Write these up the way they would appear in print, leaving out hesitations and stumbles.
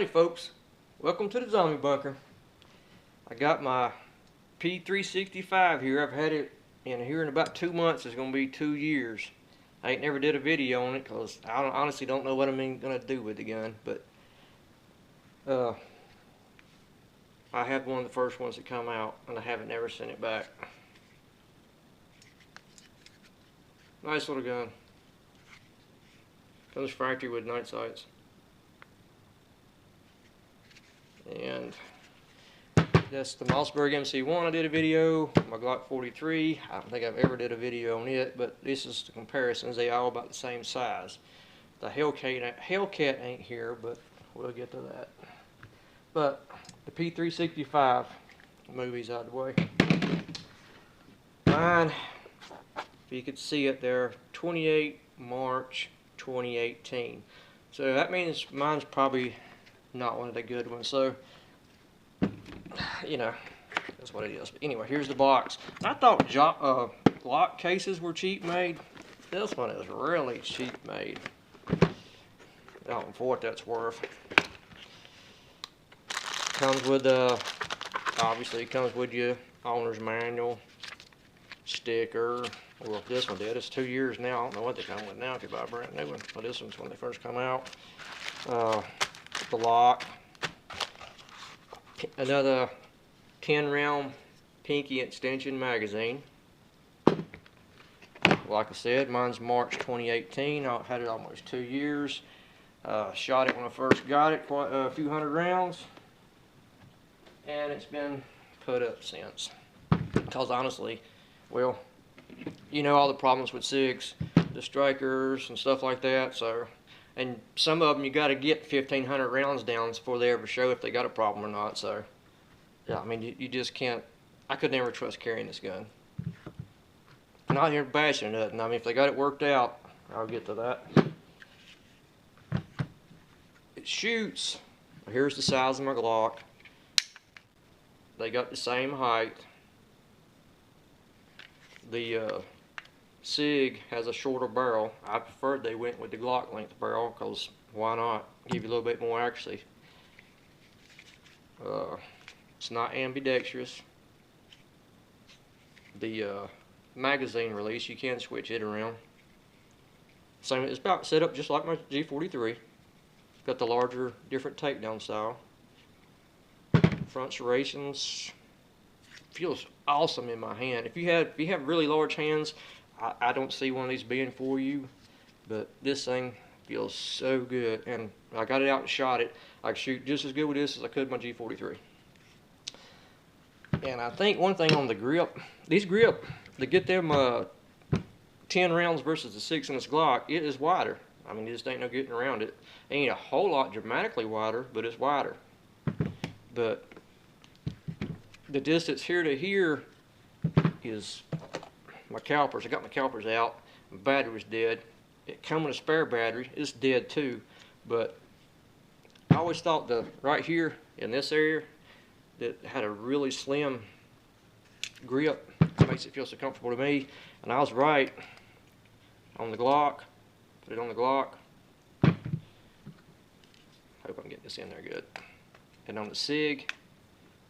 Howdy folks, welcome to the zombie bunker. I got my P365 here. I've had it in about 2 months. It's going to be 2 years. I ain't never did a video on it because I honestly don't know what I'm going to do with the gun, but I had one of the first ones that come out and I haven't never sent it back. Nice little gun. Comes factory with night sights. And that's the Mossberg MC1. I did a video. My Glock 43. I don't think I've ever did a video on it, but this is the comparisons. They all about the same size. The Hellcat ain't here, but we'll get to that. But the P365 movie's out of the way. Mine, if you could see it there, 28 March 2018. So that means mine's probably not one of the good ones. So, you know, that's what it is. But anyway, here's the box. I thought Glock cases were cheap made. This one is really cheap made. I don't know for what that's worth. Comes with obviously it comes with your owner's manual, sticker. Well, this one did. It's 2 years now. I don't know what they come with now if you buy a brand new one. But this one's when they first come out. The lock. Another 10-round pinky extension magazine. Like I said, mine's March 2018. I've had it almost 2 years. Shot it when I first got it, quite a few hundred rounds. And it's been put up since. Because honestly, well, you know all the problems with SIGs, the strikers and stuff like that. So, and some of them you got to get 1,500 rounds down before they ever show if they got a problem or not. So, yeah, I mean you just can't. I could never trust carrying this gun. I'm not here bashing nothing. I mean if they got it worked out, I'll get to that. It shoots. Here's the size of my Glock. They got the same height. The SIG has a shorter barrel. I preferred they went with the Glock length barrel because why not? Give you a little bit more accuracy. It's not ambidextrous. The magazine release, you can switch it around. Same, it's about set up just like my G43. Got the larger, different takedown style. Front serrations. Feels awesome in my hand. If you have really large hands, I don't see one of these being for you, but this thing feels so good. And I got it out and shot it. I can shoot just as good with this as I could my G43. And I think one thing on the grip, these grip to get them 10 rounds versus the 6-inch Glock, it is wider. I mean, you just ain't no getting around it. Ain't a whole lot dramatically wider, but it's wider. But the distance here to here is my calipers. I got my calipers out. My battery's dead. It come with a spare battery. It's dead too. But I always thought the right here in this area that had a really slim grip. It makes it feel so comfortable to me. And I was right on the Glock. Put it on the Glock. Hope I can get this in there good. And on the SIG,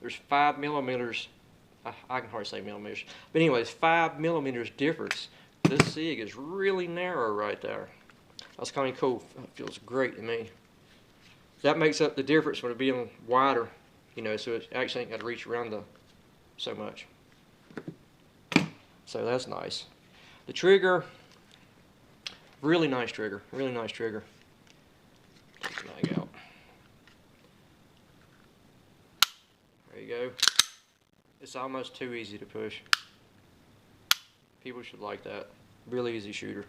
there's 5 millimeters. I can hardly say millimeters. But anyways, 5 millimeters difference. This SIG is really narrow right there. That's kind of cool. It feels great to me. That makes up the difference when it being wider, you know, so it actually ain't got to reach around so much. So that's nice. The trigger, really nice trigger. Really nice trigger. Take the mag out. There you go. It's almost too easy to push. People should like that. Really easy shooter.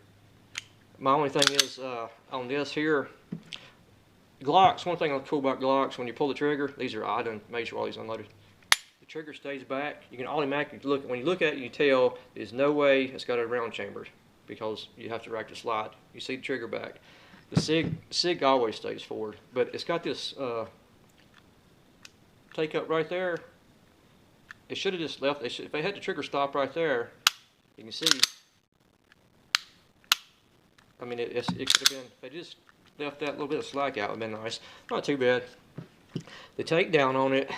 My only thing is on this here, Glocks, one thing that's cool about Glocks, when you pull the trigger, these are, I done made sure all these unloaded. The trigger stays back. You can automatically look, when you look at it, you tell there's no way it's got a round chamber because you have to rack the slide. You see the trigger back. The SIG always stays forward, but it's got this take up right there. It should have just left. If they had the trigger stop right there, you can see. I mean, it could have been. If they just left that little bit of slack out, it would have been nice. Not too bad. The takedown on it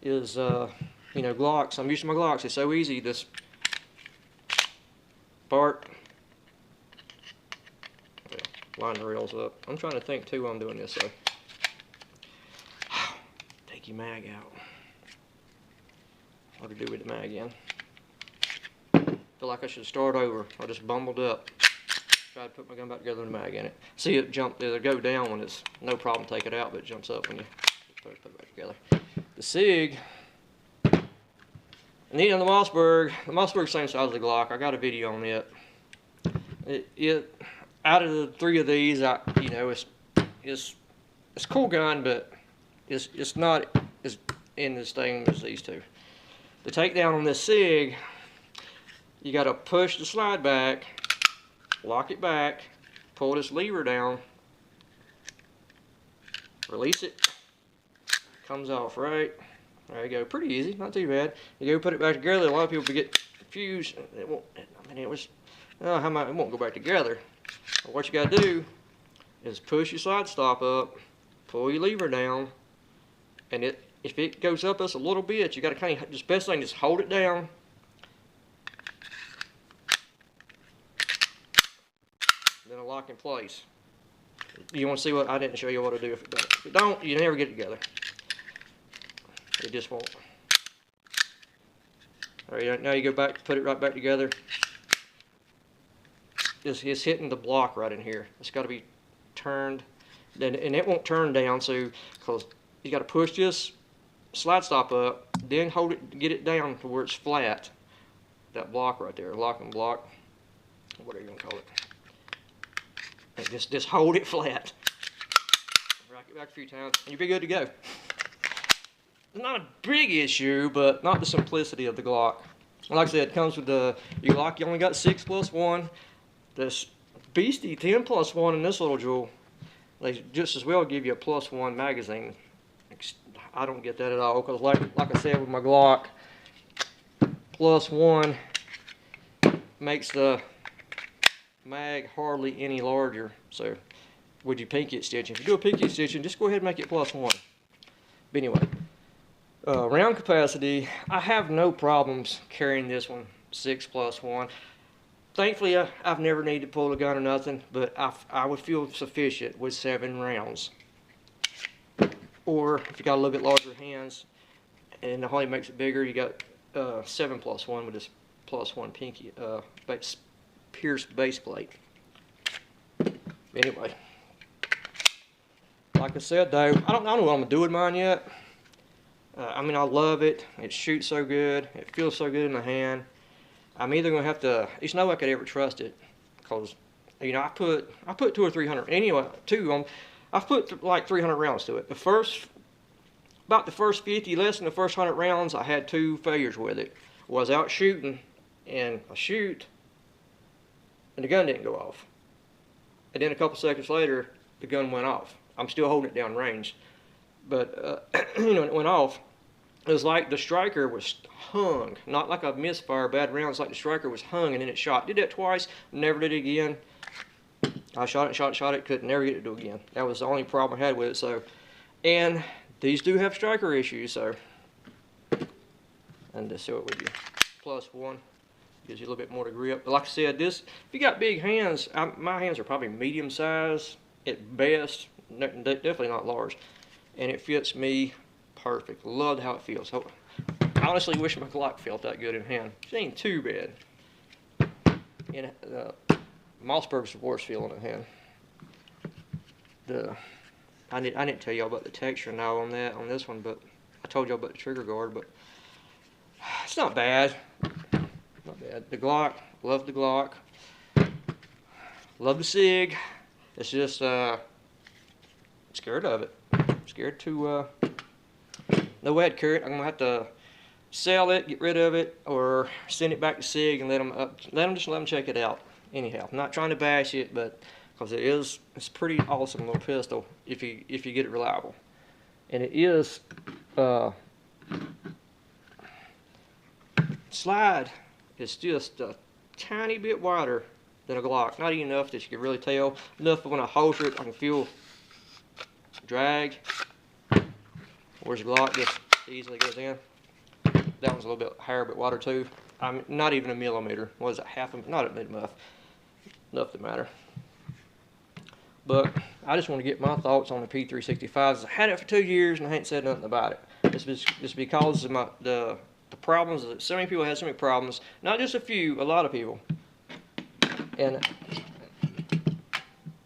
is, you know, Glocks. I'm used to my Glocks. It's so easy. This part, line the rails up. I'm trying to think too while I'm doing this. So, take your mag out. What to do with the mag in? Feel like I should start over. I just bumbled up. Tried to put my gun back together with the mag in it. See it jump, it'll go down when it's no problem take it out, but it jumps up when you put it back together. The SIG, and even the Mossberg's same size as the Glock. I got a video on it. It out of the three of these, you know, it's a cool gun, but it's not as in this thing as these two. The takedown on this SIG, you got to push the slide back, lock it back, pull this lever down, release it, comes off right. There you go, pretty easy, not too bad. You go put it back together. A lot of people get confused. It won't. I mean, it won't go back together. But what you got to do is push your slide stop up, pull your lever down, and if it goes up us a little bit, you got to kind of, just best thing is hold it down. Then it'll lock in place. You want to see what, I didn't show you what to do if it don't. If it don't, you never get it together. It just won't. All right, now you go back, put it right back together. It's hitting the block right in here. It's got to be turned, and it won't turn down, so, because you got to push this slide stop up, then hold it, get it down to where it's flat. That block right there, locking block, whatever you want to call it. And just hold it flat. Rock it back a few times, and you'll be good to go. It's not a big issue, but not the simplicity of the Glock. Like I said, it comes with the Glock. You only got 6+1. This beastie 10+1 in this little jewel. They just as well give you a +1 magazine. I don't get that at all, because like I said with my Glock, +1 makes the mag hardly any larger. So with your pinky extension, if you do a pinky extension, just go ahead and make it +1. But anyway, round capacity, I have no problems carrying this one 6+1. Thankfully, I've never needed to pull a gun or nothing, but I would feel sufficient with 7 rounds. Or if you got a little bit larger hands, and the honey makes it bigger, you got 7+1 with this +1 pinky pierced base plate. Anyway, like I said though, I don't know what I'm gonna do with mine yet. I mean, I love it. It shoots so good. It feels so good in the hand. I'm either gonna have to. There's no way I could ever trust it, because you know I put 200 or 300. Anyway, I've put like 300 rounds to it. About the first 50, less than the first 100 rounds, I had 2 failures with it. I was out shooting, and I shoot, and the gun didn't go off. And then a couple seconds later, the gun went off. I'm still holding it down range, but you know, it went off. It was like the striker was hung, not like a misfire, bad round. It's like the striker was hung and then it shot. Did that twice, never did it again. I shot it, couldn't never get it to do it again. That was the only problem I had with it. So, and these do have striker issues. So, and to show it with you, +1 gives you a little bit more to grip. But like I said, this, if you got big hands, my hands are probably medium size at best, definitely not large, and it fits me perfect. Love how it feels. I honestly wish my Glock felt that good in hand. It ain't too bad. And Mossberg's the worst feeling in hand. I didn't tell y'all about the texture now on this one, but I told y'all about the trigger guard, but it's not bad. Not bad. The Glock, love the Glock. Love the SIG. It's just scared of it. Scared to no way I'd carry it. I'm gonna have to sell it, get rid of it, or send it back to SIG and let them check it out. Anyhow, I'm not trying to bash it, but because it's pretty awesome little pistol if you get it reliable, and it is slide is just a tiny bit wider than a Glock. Not even enough that you can really tell. Enough that when I holster it, I can feel drag. whereas the Glock just easily goes in. That one's a little bit higher, but water too. Not even a millimeter. What is it? Not a mid-muff. Enough to matter. But I just want to get my thoughts on the P365s. I had it for 2 years and I ain't said nothing about it. It's because of the problems that so many people have so many problems. Not just a few, a lot of people.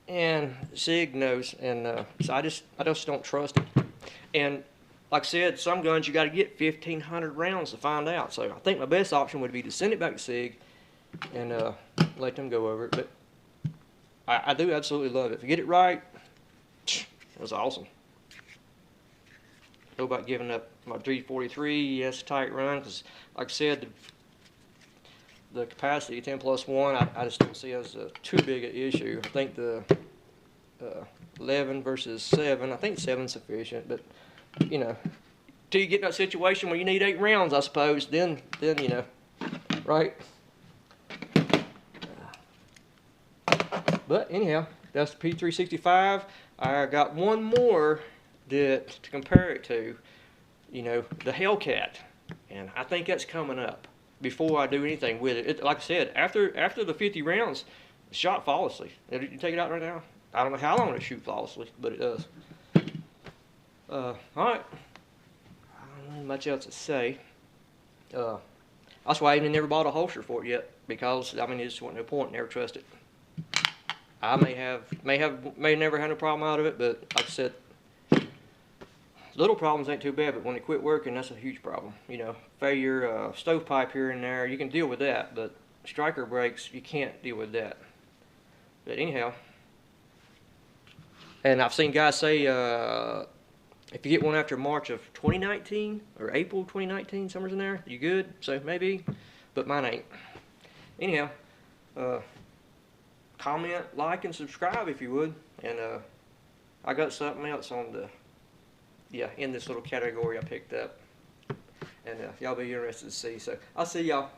And Sig knows, and so I just don't trust it. And like I said, some guns you got to get 1,500 rounds to find out. So I think my best option would be to send it back to Sig and let them go over it. But I do absolutely love it. If you get it right, it was awesome. Know about giving up my 343, yes, tight run, because like I said, the capacity 10+1, I just don't see as too big an issue. I think the 11 versus 7, I think 7's sufficient, but you know, till you get in that situation where you need 8 rounds, I suppose, then you know, right? But anyhow, that's the P365. I got one more to compare it to, you know, the Hellcat, and I think that's coming up before I do anything with it. Like I said, after the 50 rounds, the shot flawlessly. You take it out right now. I don't know how long it'll shoot flawlessly, but it does. All right. I don't know much else to say. That's why I even never bought a holster for it yet, because I mean, it just wasn't no point. Never trust it. I may never have no problem out of it, but like I said, little problems ain't too bad, but when they quit working, that's a huge problem. You know, failure, stovepipe here and there, you can deal with that, but striker brakes, you can't deal with that. But anyhow, and I've seen guys say if you get one after March of 2019 or April 2019, somewhere's in there, you good? So maybe, but mine ain't. Anyhow, comment, like, and subscribe if you would. And I got something else on the, in this little category I picked up. And y'all be interested to see. So I'll see y'all.